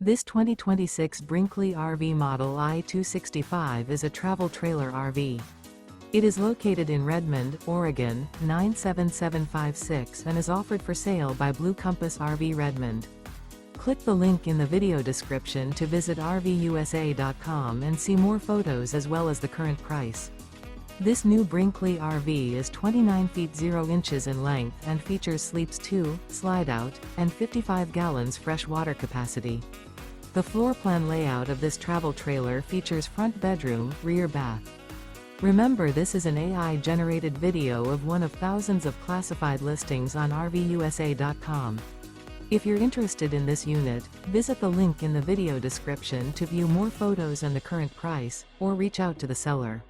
This 2026 Brinkley RV Model I 265 is a travel trailer RV. It is located in Redmond, Oregon, 97756 and is offered for sale by Blue Compass RV Redmond. Click the link in the video description to visit RVUSA.com and see more photos as well as the current price. This new Brinkley RV is 29 feet 0 inches in length and features sleeps 2, Slideout, and 55 gallons fresh water capacity. The floor plan layout of this travel trailer features front bedroom, rear bath. Remember, this is an AI-generated video of one of thousands of classified listings on RVUSA.com. If you're interested in this unit, visit the link in the video description to view more photos and the current price, or reach out to the seller.